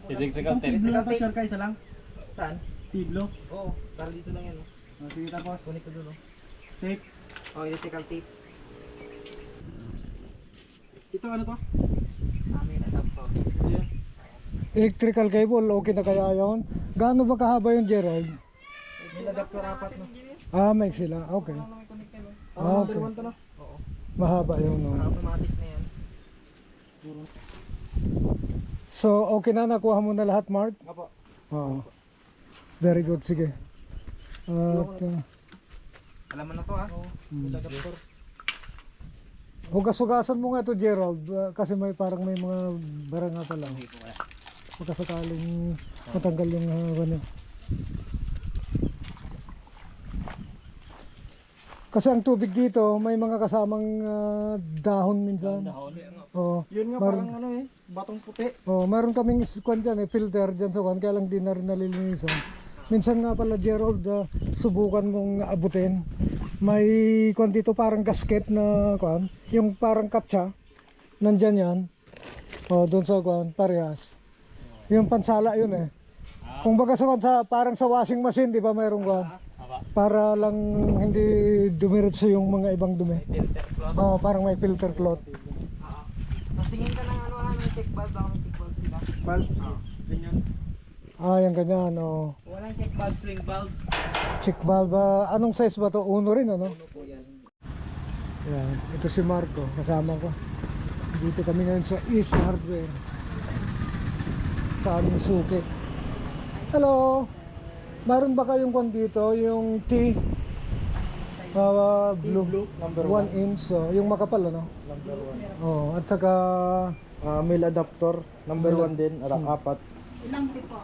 Electrical tape. Tiblo lang to, sure ka, isa lang. Saan? Tiblo. Oo, para dito lang yan. Sige tapos. Kunik ko doon. Tape. Electrical tape. Ito ano to? Amin na to. Ayan. Electrical cable, okay na kaya yun? Gaano ba kahaba yung Gerald? May adapter apat no. Ah, may sila, okay. Ah, Okay. number 1 to no. Oo. Mahaba yun, no? Automatic na yan. So, okay na, nakuha mo na lahat, Mark? Apo. Oo. Very good, sige. At, Alam mo na to May adapter. hugas-hugasan mo nga ito, Gerald, kasi may parang may mga baranga pa lang. Magkasakaling matanggal yung ano. Kasi ang tubig dito, may mga kasamang dahon minsan. Oo. Yun nga parang ano batong puti. Oh, meron kaming kwan dyan filter dyan sa kwan, kaya lang di na rin nalilinisan. Minsan nga pala, Gerald, subukan mong abutin. May kwan dito parang gasket na kwan, yung parang katsa, nandyan yan. Oh, doon sa kwan, parehas. Yung pansala yun eh. Kung baga sa kwan, parang sa washing machine, di ba mayroong kwan? Para lang hindi dumiretso yung mga ibang dumi. Filter cloth. Oh, parang may filter cloth. Tapos tingin ka ng may check valve. Baka may check valve sila. Valve. Ganyan. Ah, yung ganyan, oh. Walang check valve, swing valve. Check valve, anong size ba to? Uno rin, ano? Ano po yan? Yan, ito si Marco, kasama ko. Dito kami ngayon sa East Hardware. Sa aming suki. Hello! Meron ba kayong kwan dito? Yung T? Blue. Number 1 inch, yung makapal, ano? Number 1. Oh, at saka Male adapter. Number 1 din. Apat. Ilang tipo?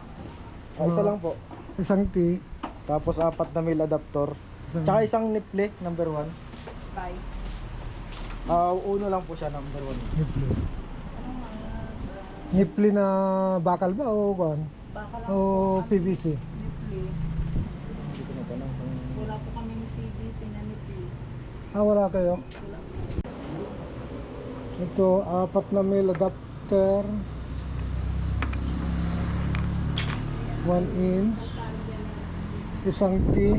Isa lang po. isang T. Tapos apat na male adapter. Tsaka isang nipple. Number 1. Bye. Uno lang po siya. Number 1. Nipli. Nipli na bakal ba o kwan? Baka lang O PVC? nipli. Hindi ko natanong kung... Wala po kaming PVC na nipli. Ah, wala kayo? Ito, apat na mil adapter. 1 inch. Isang T.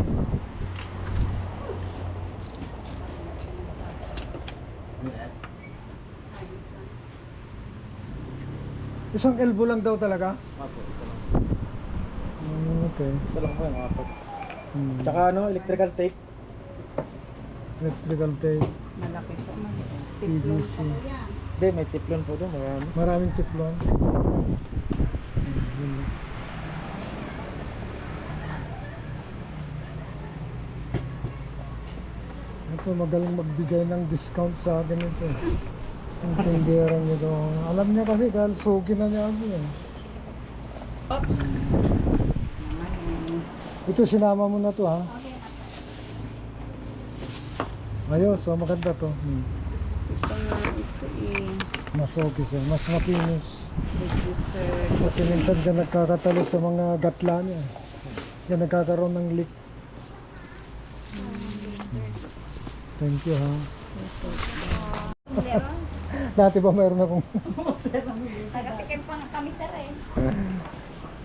Isang elbow lang daw talaga? Apo, isa lang. Okay. Ito lang po yung apat. Hmm. Tsaka ano, electrical tape. Electrical tape. Malaki po man. PVC. Hindi, may tiplon po doon. Marami. Maraming tiplon. Ito, magaling magbigay ng discount sa akin ito. Ang tindiran nito. Alam niya kasi dahil sugi na niya ako eh. Ito, sinama mo na to ha. Ayos, so maganda to. Ito nga, ito Mas okay siya, mas mapinis. register. Kasi minsan dyan nagkakatalo sa mga gatla niya. Dyan nagkakaroon ng leak. Thank you ha. Dati ba mayroon akong... Tagatikim pa nga kami sir eh.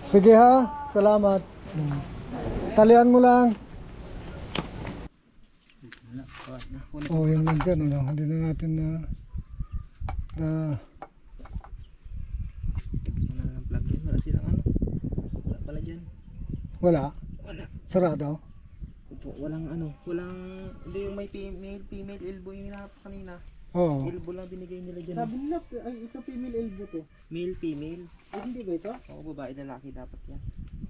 Sige ha, salamat. Talian mo lang. Oh, yun lang dyan, ano? Hindi na natin na... Wala lang plug yan. Wala silang ano. Wala pala dyan. Wala? Wala. Sarado? Walang ano. Walang... Hindi yung may female elbow yung hinahanap ko kanina. Oo. Elbow lang binigay nila dyan. Sabi nila, ay ito female elbow to. Male, female. Ay, hindi ba ito? Oo, babae, lalaki dapat yan.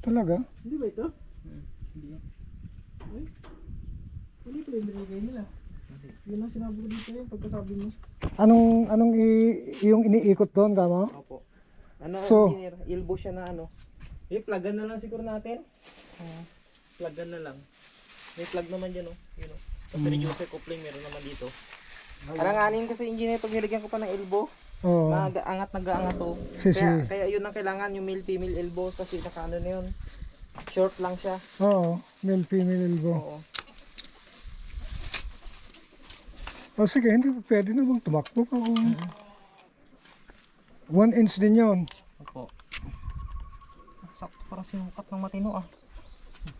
Talaga? Hindi ba ito? Hindi yan. Hindi ko yung binigay nila. Yun lang sinabi ko dito yung pagkasabi mo. Anong yung iniikot doon, kama? Opo. Ano, So- engineer? Elbow siya na ano. Pluggan na lang siguro natin. Pluggan na lang. May plug naman dyan, oh. Yun, oh. Tapos reducer coupling, meron naman dito. Alanganin kasi engineer, pag nilagyan ko pa ng elbow, Oo. nag-aangat to. Sisi. Kaya yun ang kailangan, yung male-female elbow, kasi nakaano na yun. Short lang siya. Oo. Male, female elbow. Oo. O sige, hindi pwede namang tumakbo pa. 1 inch din yon. Opo. sakto para sinukat ng matino ah.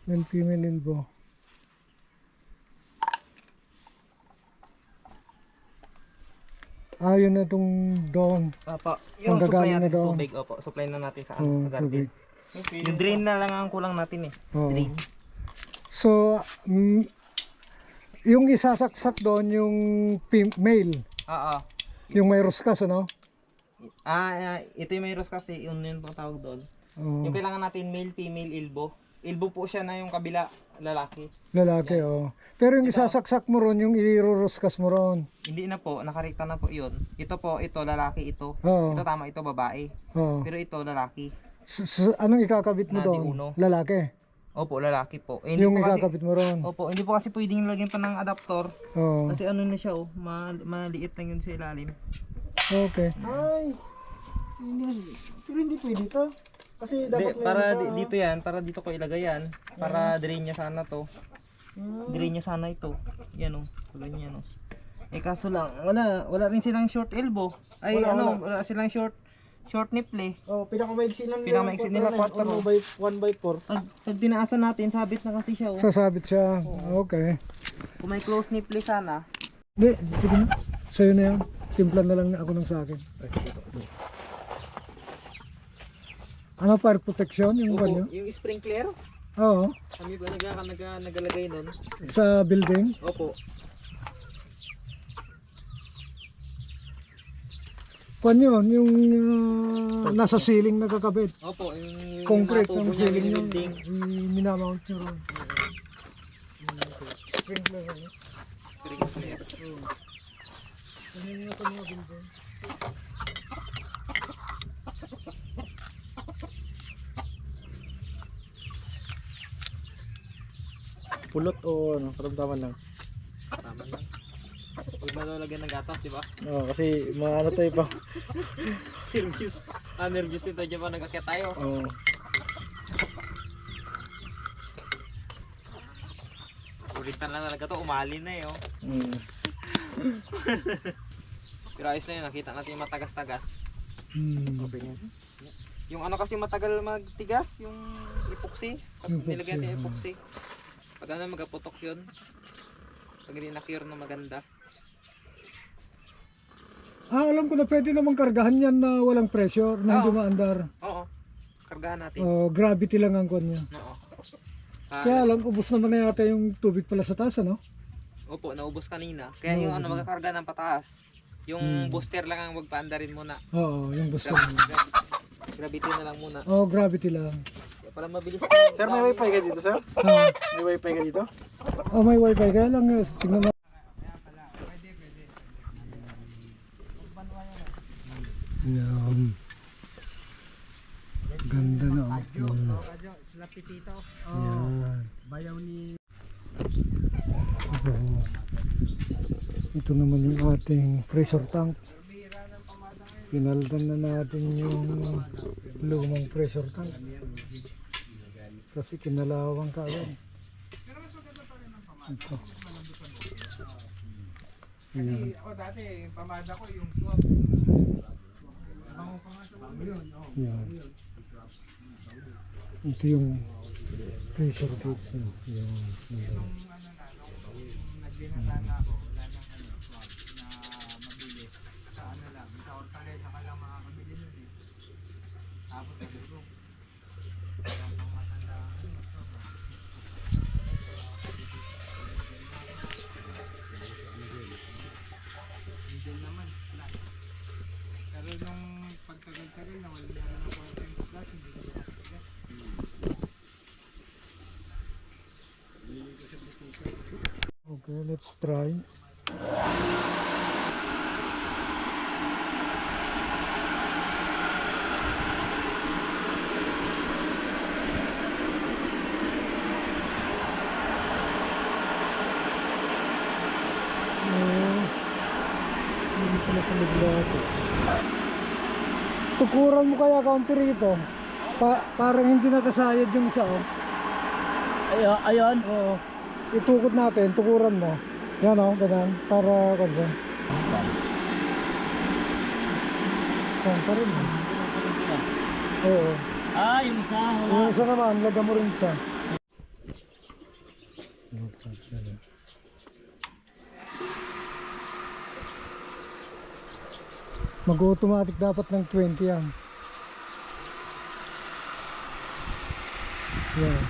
Male, female, elbow. Ah, yun na itong doon. Apa, yung Ang supply gagaling na natin sa daw. tubig, opo, supply na natin sa Oo, garden. tubig. Yung drain na lang ang kulang natin eh. Oo. Drain. So, yung isasaksak doon, yung male, Oo. yung may roskas, ano? Ito yung mayroos kasi, yun pang tawag doon. Oo. Yung kailangan natin male, female, elbow. Elbow po siya na yung kabila, lalaki. Lalaki, oo. Pero yung isasaksak mo ron, yung iroroskas mo ron. Hindi na po, nakarekta na po yun. Ito po, ito lalaki, ito. Oo. Ito tama, ito babae. Oo. Pero ito lalaki. Anong ikakabit mo Na doon? di uno. Lalaki. Opo, lalaki po. Yung po kasi, ikakabit mo ron. opo, hindi po kasi pwedeng lagyan pa ng adapter. Oo. Kasi ano na siya oh, maliit lang yun sa ilalim. Okay. Ay, hindi, pero hindi pwede to. Kasi Hindi, dapat may para ano pa, dito yan, para dito ko ilagay yan. Para drain niya sana to. Drain niya sana ito. Yan oh, kulay niya no. Eh kaso lang, wala rin silang short elbow. Ay wala silang short nipple eh. Oh, pinakamaigsi lang Pinakamaigsi nila, 4. 1/4. Pag tinaasan natin, sabit na kasi siya oh. Sasabit siya. Okay. Kung may close nipple sana. Hindi, sige na. Sa'yo na yan. Timplan na lang ako ng sa akin. Ano, fire protection? Yung Opo, banyo? yung sprinkler, Oo. kami ba nagalagay nun? Sa building. Opo. Kwan yun, yung nasa ceiling na kakabit. Opo, yung Concrete mga tubo ang niya, ceiling yun. building. Minamount nyo ron. Sprinkler yun. Sprinkler. Ano yung mga building? Pulot o ano, katamtaman lang. Tama lang. Huwag na daw lagyan ng gatas, di ba? Oo, kasi mga ano to iba. Nervous. Nervous din tayo pa nagkakit tayo. Oo. Ulitan lang talaga to, umali na eh oh. Mm. Pero ayos na yun, nakita natin yung matagas-tagas. Okay na. Yung ano kasi matagal magtigas, yung epoxy. Pag Epoxy, nilagyan natin epoxy. Pag ano magaputok yun. Pag hindi na-cure na maganda. Ah, alam ko na pwede namang kargahan yan na walang pressure, na hindi Oo. maandar. Oo. Kargahan natin. Oh, gravity lang ang kwan niya. Oo. Kaya lang, ubos naman na yata yung tubig pala sa taas, ano? Opo, naubos kanina. Kaya yung ano magkakarga ng pataas. Yung booster lang ang magpaandarin muna. Oo, yung booster. Gravity na lang muna. Oh, gravity lang. Kaya pala mabilis. Sir, may wifi ka dito, sir? Ah, May wifi ka dito? oh, may wifi kaya lang. Tingnan mo. Yan. Ganda na. Sila pitito. Yan. Bayaw ni... Oo. Ito naman yung ating pressure tank. Pinaldan na natin yung lumang pressure tank. Kasi kinalawang ka agad. Ito. Ayan. dati, pamada ko yung swap. Yan. Ito yung pressure gauge niya. Yan. Yan. Nagbinatana ako, wala nang ano, swap na mabili. Sa ano lang, sa Hortaleza ka lang makakabili nun eh. Tapos sa Bugong. Walang pang matanda ano, swap ah. Diesel naman, wala. Pero nung pagtagal-tagal na wala na ng content plus, hindi ko na matigas. Okay, let's try. Hindi pala sa naglato. Tukuran mo kaya counter rito. Parang hindi nakasayad yung isa, oh. Ayun. Oo. Itukod natin, tukuran mo. Yan, oh, ganun. Para kansan. Yan pa rin. Oo. Yung isa, Yung isa naman, lagyan mo rin isa. Mag-automatic dapat ng 20 yan. Yan.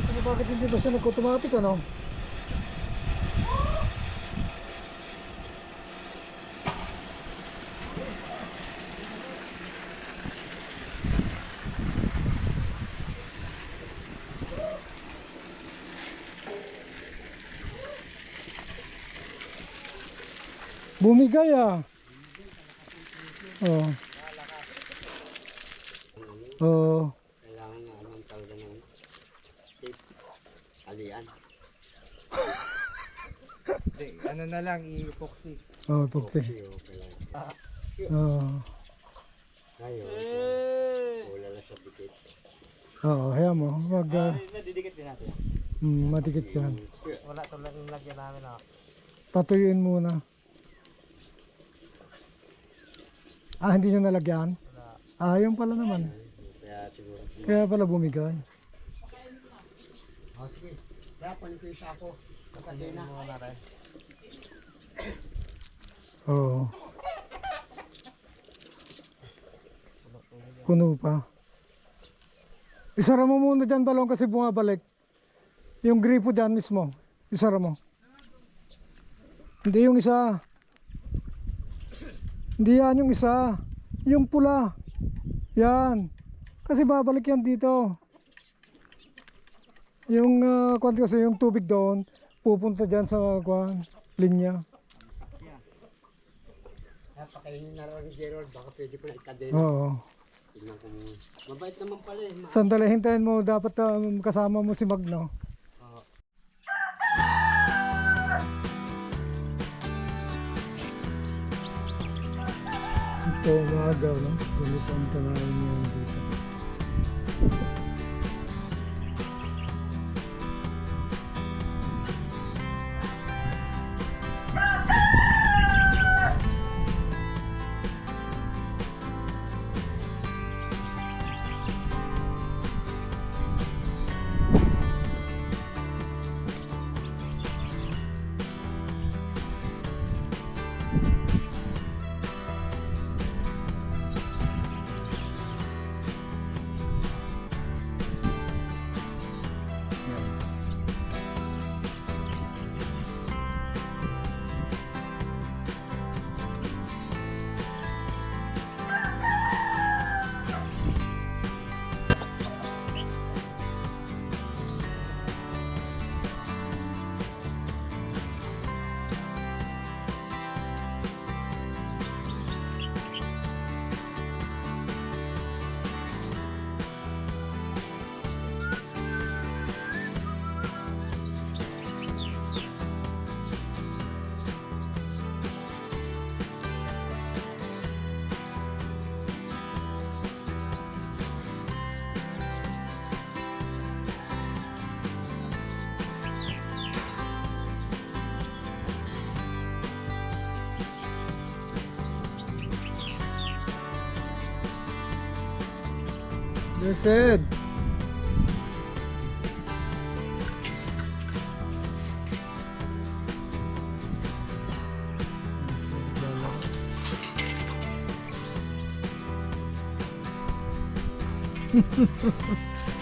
Ano, bakit hindi ba siya nag-automatic, ano? Bumigay ah. Oh. Oh. Kailangan nga naman talaga ng tape. Alian. ano na lang, i-epoxy. Oh, pukti. Okay lang. Oh. Ngayon, wala na sa pikit. Oo, hayaan mo. Wag, Nadidikit din natin. madikit yan. Wala tulad ng lagyan namin na. Patuyuin muna. Ah, hindi nyo nalagyan? Ah, yun pala naman. Kaya siguro. Kaya pala bumigay. Okay. Kaya panin ko yung sako. Kapatid na. Oo. Puno pa. Isara mo muna dyan balong kasi bumabalik. Yung gripo dyan mismo. Isara mo. Hindi yung isa. Hindi yan yung isa. Yung pula. Yan. Kasi babalik yan dito. Yung kwan kasi yung tubig doon pupunta dyan sa kwan linya. Kaya pakainin na rin ni Gerald. Baka pwede ko na ikadena. Oo. Tignan ko muna. Mabait naman pala eh. Sandali, hintayin mo. Dapat kasama mo si Magno. Ito umaga, no? Ganito ang tanawin niya dito. Blessed.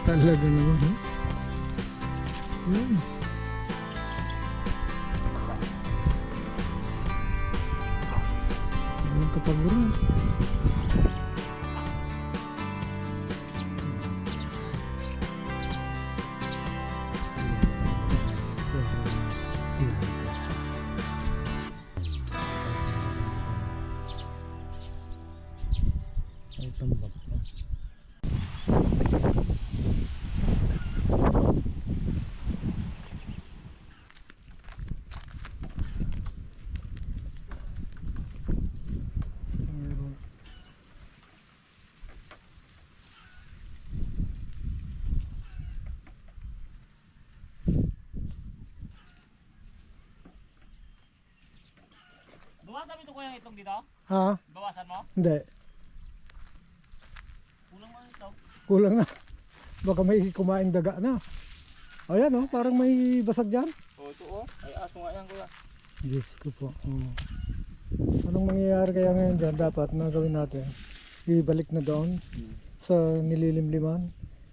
Talaga naman, ha? Ang kapaguran. Ay, tambak pa. Meron. itlog dito? Ha? Bawasan mo? Hindi. Kulang mo ang itlog. Kulang na. Baka may kumaing daga na. Ayan oh, parang may basag dyan. Ito ay aso nga yan kuya. Diyos ko po. Oh. Anong mangyayari kaya ngayon dyan? Dapat na gawin natin. Ibalik na doon sa nililimliman.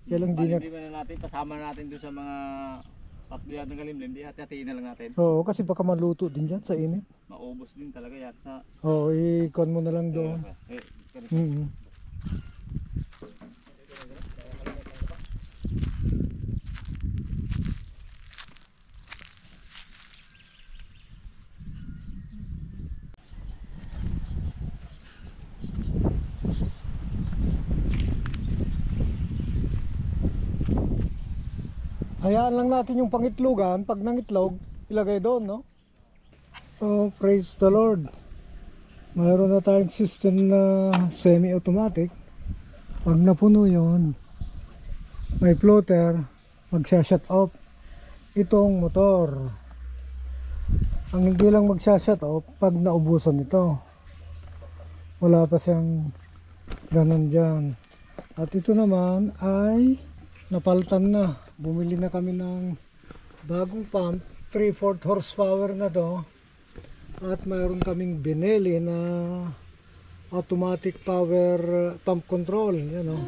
Kaya lang di na... Palibliman na natin, pasama natin doon sa mga patluyan ng kalimlim, di hati-hatiin na lang natin. Oo, kasi baka maluto din dyan sa init. Maubos din talaga yata. Oo, ikon mo na lang doon. Mm-hmm. Hayaan lang natin yung pangitlogan, pag nangitlog, ilagay doon, no? So, praise the Lord. Mayroon na tayong system na semi-automatic. Pag napuno yun, may floater, magsha-shut off itong motor. Ang hindi lang magsha-shut off, pag naubusan ito. Wala pa siyang ganun dyan. At ito naman ay napaltan na. Bumili na kami ng bagong pump, 3/4 horsepower na to. At mayroon kaming binili na automatic power pump control, yan o.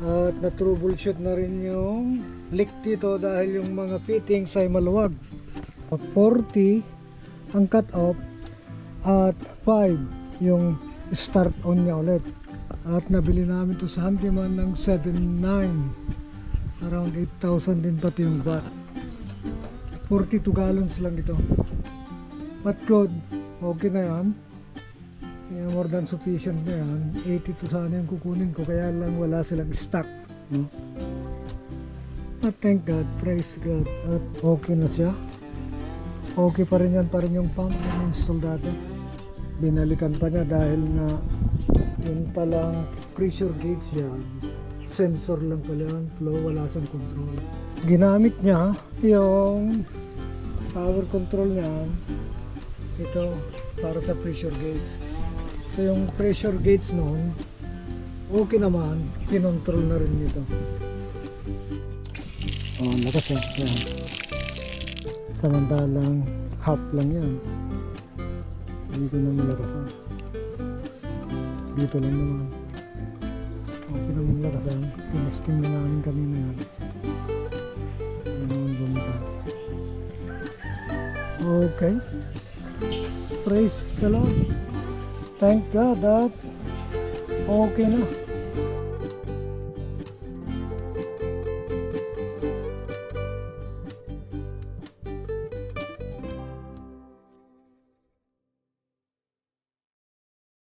At na-troubleshoot na rin yung leak dito dahil yung mga fittings ay maluwag. 40 ang cut off at 5 yung start on niya ulit. At nabili namin to sa handyman ng 7.9. Around 8,000 din pati yung VAT. 42 gallons lang ito. But good. Okay na yan. More than sufficient na yan. 82 sana yung kukunin ko. Kaya lang wala silang stock. No? But thank God. Praise God. At okay na siya. Okay pa rin yan. Pa rin yung pump na install dati. Binalikan pa niya dahil na yun palang pressure gauge yan. Sensor lang pala yan, flow, wala siyang control. Ginamit niya yung power control niya, ito para sa pressure gauge. So yung pressure gauge noon, okay naman, kinontrol na rin nito. Oh, lakas yan. Samantalang half lang yan. Dito naman lakasan. Dito lang naman. Okay naman lakasan. Pinaskin na namin kanina yan. Yan naman bumita. Okay. Praise the Lord. Thank God that okay na.